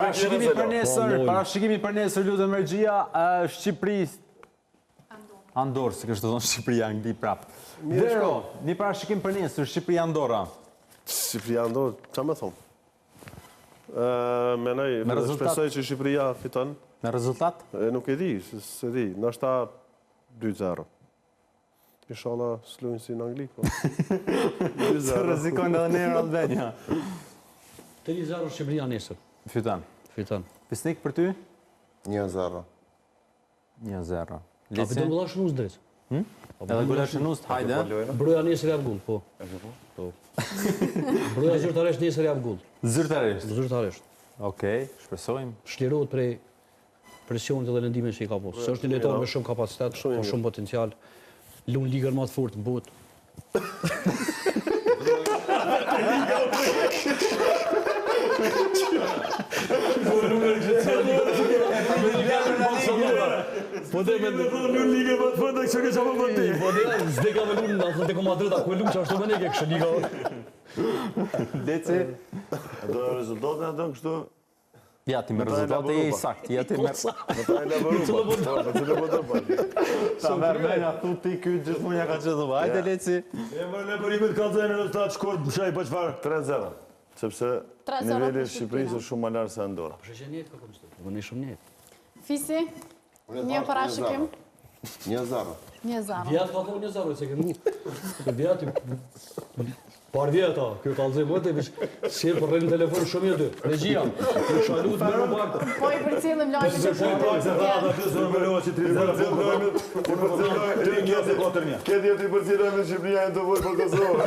Parashikimi për nesër lutem Ergjia, Shqipëri Andorë, se kështë të thonë Shqipëri Angli prap. Vero, një parashikim për nesër Shqipëri Andorra. Shqipëri Andorë, ç'a më thon? Menoj, shpresoj që Shqipëria fiton. Me rezultat? Nuk e di, se di, ndoshta 2-0. Inshallah s'luajnë si në Angli, po. Se rrezikojnë edhe ne në Albania. 3-0 Shqipëria nesër. Fiton. Pisnik për ty? 1-0. 1-0. A fiton golla shënus drejt? Edhe golla shënus, hajde. Broja nesër jap gol, po. Broja zyrtarisht nesër jap gol. Zyrtarisht. Okej, shpresojmë. Shlirohet prej presionit dhe lëndimit që i ka pas. Se është një lojtar me shumë kapacitet, ka shumë potencial. Lun ligën më të fortë në botë. Po dhe me lun ligën më të fortë, kështu që çfarë bëti? Po dhe s'deka me lun Atletico Madrid, ku lun çashtu më ne ke kështu liga. Leci. Do rezultatin ato kështu. Ja ti me rezultate je i sakt, ja ti me... Ta merë menja, thu ti kytë gjithmonë ja ka gjithë dhe hajde Leci. E më leperimit ka të e në rezultat shkurt, më shaj për qëfar? 3-0, sepse nivelli Shqipërisë është shumë më lartë se Andorra. Shë njetë ka kom shtu, më në shumë njetë. Fisi, një parashikim? 1-0. 1-0. Vjetë ka kom 1-0, se ke mu. Vjetë, par vjeta, kjo kalëzim vëtë, si për rrënë telefon shumë një dy. Regjia, kjo shalut me robartë. Po i për cilëm lojnë që shumë Këtë jetë i përcilojnë në Shqipëria e të vojë për Kosovë.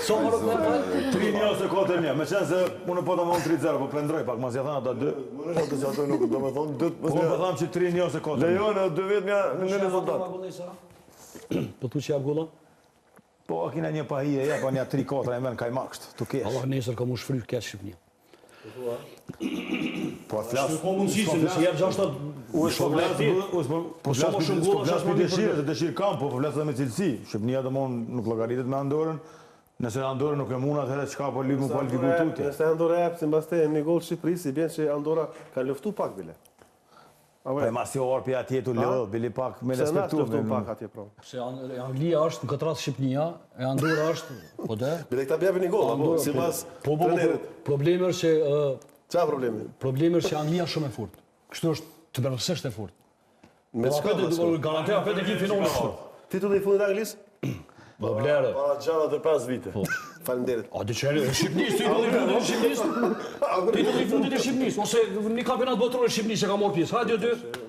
So më rëpë në falë? 3-1 ose 4-1, me qenë se unë po të më 3-0, po plendroj pak, mas ja thana ata 2. Më nështë atë që ato nuk do me thonë 2. Po më thamë që 3-1 ose 4-1. Lejone, 2 vetë nga në rezultat. Po tu që jap golla? Po, a kina një pahije, ja, po një 3-4 e menë kaj makshtë, tu kesh. Allah nesër ka mu shfry këtë Shqipënia. Po, flasë... Po mundësi se nësi jep 6-7... Po flasë për dëshirë kam, po flasë dhe me cilësi. Shqipënia dhe mon nuk logaritet me Andorën. Nëse Andorë nuk e mund atëherë çka po lidh më kualifiku tutje. Nëse Andorra jep si mbas te një gol Shqipërisë, i bën që Andorra ka luftu pak bile. Po mas si orpi atje tu lë, bili pak me respektu. Se na pak atje pra. Se Anglia është në këtë rast Shqipënia, e Andorra është, po dhe? Bile këta bjepin një gol, apo sipas trenerit. Problemi është që Çfarë problemi? Problemi është që Anglia shumë e fortë. Kështu është të bërësisht e fortë. Me çka? Garantea për të gjithë finalin është. Titulli i fundit anglisë? Po blerë. Para gjana të 5 vite. Faleminderit. A diçeri, Shqipënisë, titulli i fundit i Shqipënisë. Titulli i fundit i Shqipënisë, ose një kampionat botëror i Shqipënisë që ka marrë pjesë. Hajde dy.